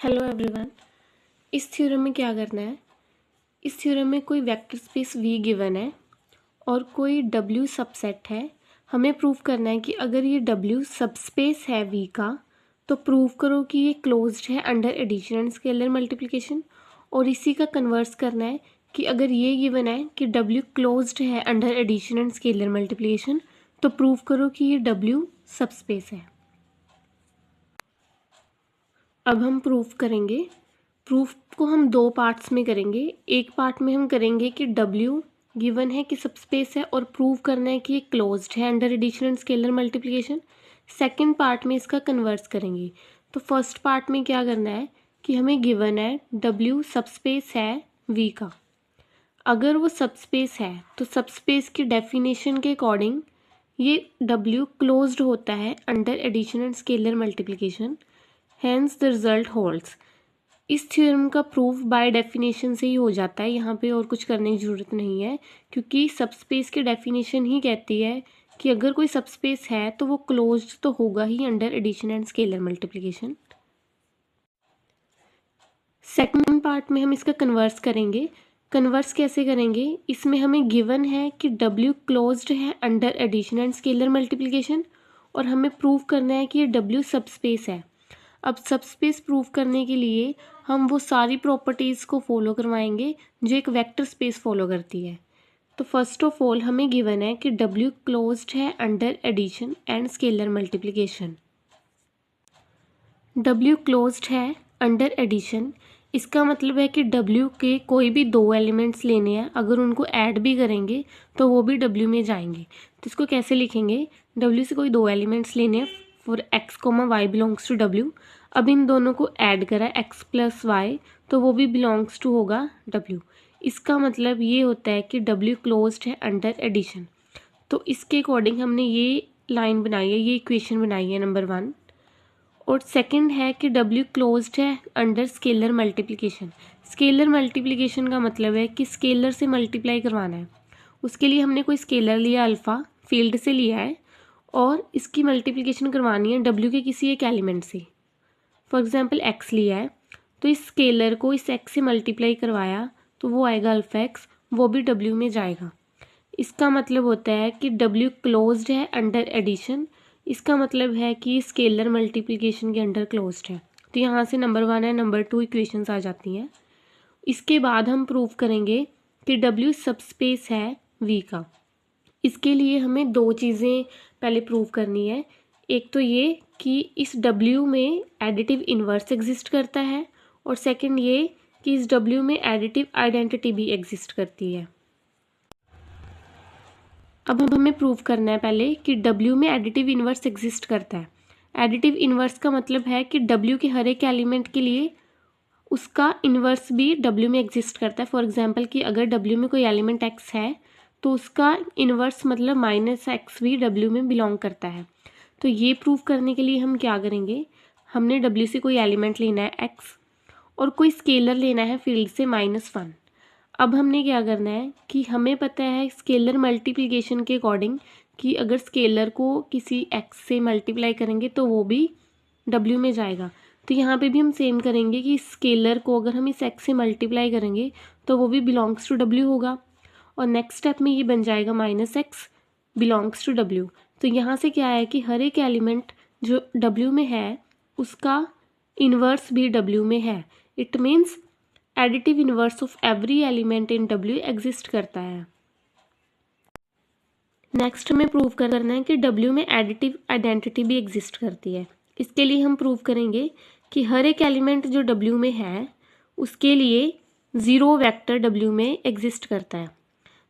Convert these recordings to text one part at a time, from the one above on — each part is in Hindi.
Hello everyone. इस थ्योरम में क्या करना है, इस थ्योरम में कोई वेक्टर स्पेस V गिवन है और कोई W सबसेट है। हमें प्रूव करना है कि अगर ये W सबस्पेस है V का तो प्रूव करो कि ये क्लोज्ड है under addition and scalar multiplication. और इसी का कन्वर्स करना है कि अगर ये गिवन है कि W क्लोज्ड है under addition and scalar multiplication तो प्रूव करो कि ये W सबस्पेस है। अब हम प्रूफ करेंगे। प्रूफ को हम दो पार्ट्स में करेंगे। एक पार्ट में हम करेंगे कि W गिवन है कि सबस्पेस है और प्रूव करना है कि ये क्लोज्ड है under addition and scalar multiplication. Second part में इसका कन्वर्स करेंगे। तो फर्स्ट पार्ट में क्या करना है कि हमें गिवन है W सबस्पेस है V का। अगर वो सबस्पेस है तो सबस्पेस की डेफिनेशन के अकॉर्डिंग ये W क्लोज्ड होता है under addition and scalar multiplication. Hence the result holds. इस थ्योरम का प्रूफ बाय डेफिनेशन से ही हो जाता है, यहाँ पे और कुछ करने की ज़रूरत नहीं है, क्योंकि सबस्पेस की डेफिनेशन ही कहती है कि अगर कोई सबस्पेस है तो वो क्लोज्ड तो होगा ही under addition and scalar multiplication. Second part में हम इसका कन्वर्स करेंगे। कन्वर्स कैसे करेंगे, इसमें हमें गिवन है कि W क्लोज्ड है under addition and scalar multiplication और हमें प्रूव करना है कि ये W सबस्पेस है। अब सबस्पेस प्रूव करने के लिए हम वो सारी प्रॉपर्टीज़ को फॉलो करवाएंगे जो एक वेक्टर स्पेस फॉलो करती है। तो फर्स्ट ऑफ ऑल हमें गिवन है कि W क्लोज्ड है under addition and scalar multiplication. W closed है अंडर एडिशन, इसका मतलब है कि W के कोई भी दो एलिमेंट्स लेने हैं, अगर उनको ऐड भी करेंगे तो वो भी W में जाएंगे। तो इसको कैसे लिखेंगे, W से कोई दो एलिमेंट्स लेने हैं for x, y belongs to W। अब इन दोनों को ऐड करा x प्लस वाई तो वो भी बिलोंग्स टू होगा W। इसका मतलब ये होता है कि W क्लोज्ड है अंडर एडिशन। तो इसके अकॉर्डिंग हमने ये लाइन बनाई है, ये इक्वेशन बनाई है नंबर 1। और सेकंड है कि W क्लोज्ड है under scalar multiplication. Scalar multiplication का मतलब है कि स्केलर से मल्टीप्लाई करवाना है। उसके लिए हमने कोई स्केलर लिया, अल्फ़ा फील्ड से लिया है और इसकी मल्टीप्लिकेशन करवानी है W के किसी एक एलिमेंट से। फॉर एग्जांपल x लिया है तो इस स्केलर को इस x से मल्टीप्लाई करवाया तो वो आएगा अल्फ़ा x, वो भी W में जाएगा। इसका मतलब होता है कि W क्लोज्ड है अंडर एडिशन, इसका मतलब है कि स्केलर मल्टीप्लिकेशन के अंडर क्लोज्ड है। तो यहाँ से नंबर 1 है नंबर 2 इक्वेशंस आ जाती हैं। इसके बाद हम प्रूव करेंगे कि W सबस्पेस है V का। इसके लिए हमें दो चीज़ें पहले प्रूव करनी है। एक तो ये कि इस W में एडिटिव इन्वर्स एग्जिस्ट करता है और सेकंड ये कि इस W में एडिटिव आइडेंटिटी भी एग्जिस्ट करती है। अब हमें प्रूव करना है पहले कि W में एडिटिव इन्वर्स एग्जिस्ट करता है। एडिटिव इन्वर्स का मतलब है कि W के हर एक एलिमेंट के लिए उसका इन्वर्स भी W में एग्जिस्ट करता है। फॉर एग्जांपल कि अगर W में कोई एलिमेंट x है तो उसका इन्वर्स मतलब -x भी W में बिलोंग करता है। तो ये प्रूव करने के लिए हम क्या करेंगे, हमने W से कोई एलिमेंट लेना है x और कोई स्केलर लेना है फील्ड से -1। अब हमने क्या करना है कि हमें पता है स्केलर मल्टीप्लिकेशन के अकॉर्डिंग कि अगर स्केलर को किसी x से मल्टीप्लाई करेंगे तो वो भी W में जाएगा। तो यहाँ पे भी हम सेम करेंगे कि स्केलर को अगर हम इस x से मल्टीप्लाई करेंगे तो वो भी बिलोंग्स टू W होगा। और नेक्स्ट स्टेप में ये बन जाएगा -x बिलोंग्स टू W। तो यहाँ से क्या है कि हर एक एलिमेंट जो W में है उसका इन्वर्स भी W में है। It means additive inverse of every element in W exist करता है। नेक्स्ट हमें प्रूव करना है कि W में एडिटिव आइडेंटिटी भी एग्जिस्ट करती है। इसके लिए हम प्रूव करेंगे कि हर एक एलिमेंट जो W में है उसके लिए 0 वेक्टर W में एग्जिस्ट करता है।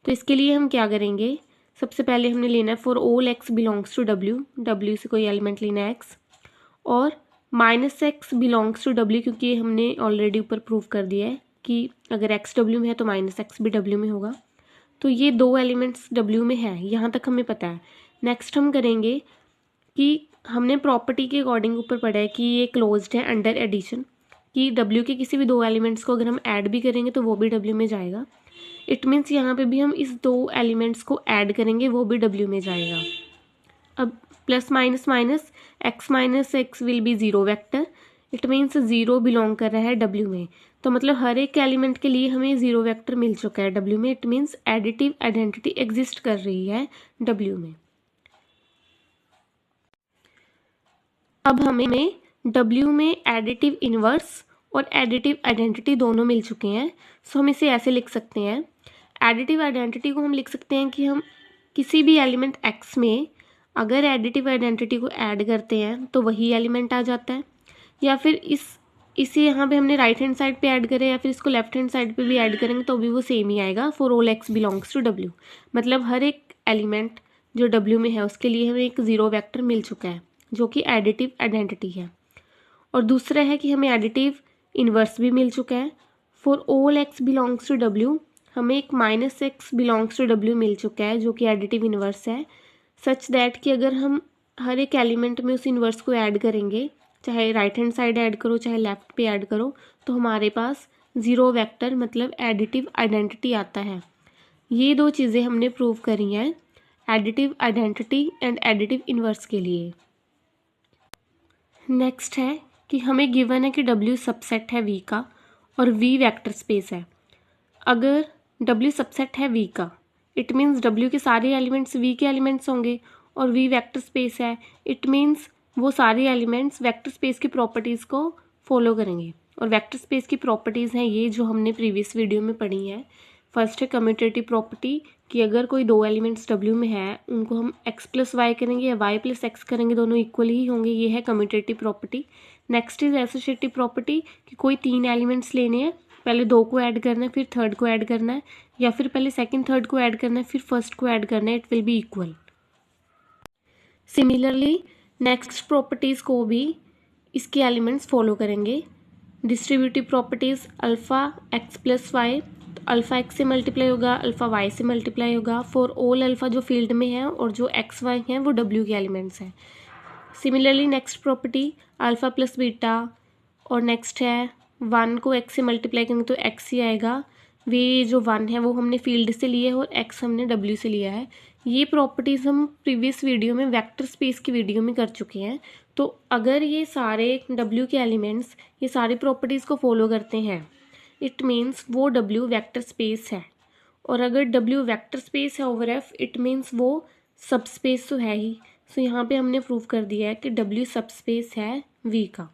तो इसके लिए हम क्या करेंगे, सबसे पहले हमने लेना है for all x belongs to W से कोई एलिमेंट लेना है x और -x बिलोंग्स टू W, क्योंकि हमने ऑलरेडी ऊपर प्रूव कर दिया है कि अगर x W में है तो -x भी W में होगा। तो ये दो एलिमेंट्स W में है, यहाँ तक हमें पता है। नेक्स्ट हम करेंगे कि हमने प्रॉपर्टी के अकॉर्डिंग ऊपर पढ़ा है कि ये क्लोज्ड है अंडर एडिशन, कि W के किसी भी दो एलिमेंट्स को अगर हम ऐड भी करेंगे तो वो भी W में जाएगा। इट मीन्स यहाँ पे भी हम इस दो एलिमेंट्स को ऐड करेंगे वो भी W में जाएगा। अब plus minus minus x minus x will be 0 vector, it means 0 belong कर रहा है W में। तो मतलब हर एक एलिमेंट के लिए हमें 0 वेक्टर मिल चुका है W में। It means additive identity exist कर रही है W में। अब हमें W में एडिटिव इनवर्स और एडिटिव आइडेंटिटी दोनों मिल चुके हैं। सो हम इसे ऐसे लिख सकते हैं, एडिटिव आइडेंटिटी को हम लिख सकते हैं कि हम किसी भी एलिमेंट X में अगर एडिटिव आइडेंटिटी को ऐड करते हैं तो वही एलिमेंट आ जाता है, या फिर इसे यहाँ पे हमने राइट हैंड साइड पे ऐड करें या फिर इसको लेफ्ट हैंड साइड पे भी ऐड करेंगे तो भी वो सेम ही आएगा। For all X belongs to W, मतलब हर एक एलिमेंट जो W में है उसके लिए हमें एक 0 वेक्टर मिल चुका है जो कि एडिटिव आइडेंटिटी है। और दूसरा है कि हमें एडिटिव इन्वर्स भी मिल चुका है। For all X belongs to W हमें एक -X बिलोंग्स टू W मिल चुका है जो कि एडिटिव इन्वर्स है, सच दैट कि अगर हम हर एक एलिमेंट में उस इन्वर्स को ऐड करेंगे, चाहे राइट हैंड साइड ऐड करो चाहे लेफ्ट पे ऐड करो, तो हमारे पास 0 वेक्टर मतलब एडिटिव आइडेंटिटी आता है। ये दो चीज़ें हमने प्रूव करी हैं additive identity and additive inverse के लिए। नेक्स्ट है कि हमें गिवन है कि W सबसेट है V का और V वेक्टर स्पेस है। अगर W सबसेट है V का, इट मीन्स W के सारे एलिमेंट्स V के एलिमेंट्स होंगे, और V वेक्टर स्पेस है, इट मीन्स वो सारे एलिमेंट्स वेक्टर स्पेस की प्रॉपर्टीज़ को फॉलो करेंगे। और वेक्टर स्पेस की प्रॉपर्टीज़ हैं ये जो हमने प्रीवियस वीडियो में पढ़ी हैं। फर्स्ट है कम्यूटेटिव प्रॉपर्टी कि अगर कोई दो एलिमेंट्स W में है उनको हम x प्लस वाई करेंगे या y प्लस एक्स करेंगे, दोनों इक्वल ही होंगे, ये है commutative property. Next is associative property कि कोई 3 एलिमेंट्स लेने हैं, पहले 2 को ऐड करना है फिर थर्ड को ऐड करना है, या फिर पहले सेकंड थर्ड को ऐड करना है फिर फर्स्ट को ऐड करना है, it will be equal. Similarly next properties को भी इसके एलिमेंट्स फॉलो करेंगे। Distributive properties alpha x plus y, तो अल्फ़ा एक्स से मल्टीप्लाई होगा, अल्फ़ा वाई से मल्टीप्लाई होगा फॉर ऑल अल्फ़ा जो फील्ड में है, और जो एक्स वाई हैं वो W के एलिमेंट्स हैं। Similarly next property alpha plus beta, और नेक्स्ट है 1 को x से मल्टीप्लाई करेंगे तो x ही आएगा। वे जो 1 है वो हमने फील्ड से लिया है और x हमने W से लिया है। ये प्रॉपर्टीज़ हम प्रीवियस वीडियो में वेक्टर स्पेस की वीडियो में कर चुके हैं। तो अगर ये सारे W के एलिमेंट्स ये सारी प्रॉपर्टीज़ को फॉलो करते हैं, इट मीन्स वो W वेक्टर स्पेस है। और अगर W वेक्टर स्पेस है ओवर F, इट मीन्स वो सब स्पेस तो है ही। सो यहाँ पे हमने प्रूव कर दिया है कि W सब स्पेस है V का।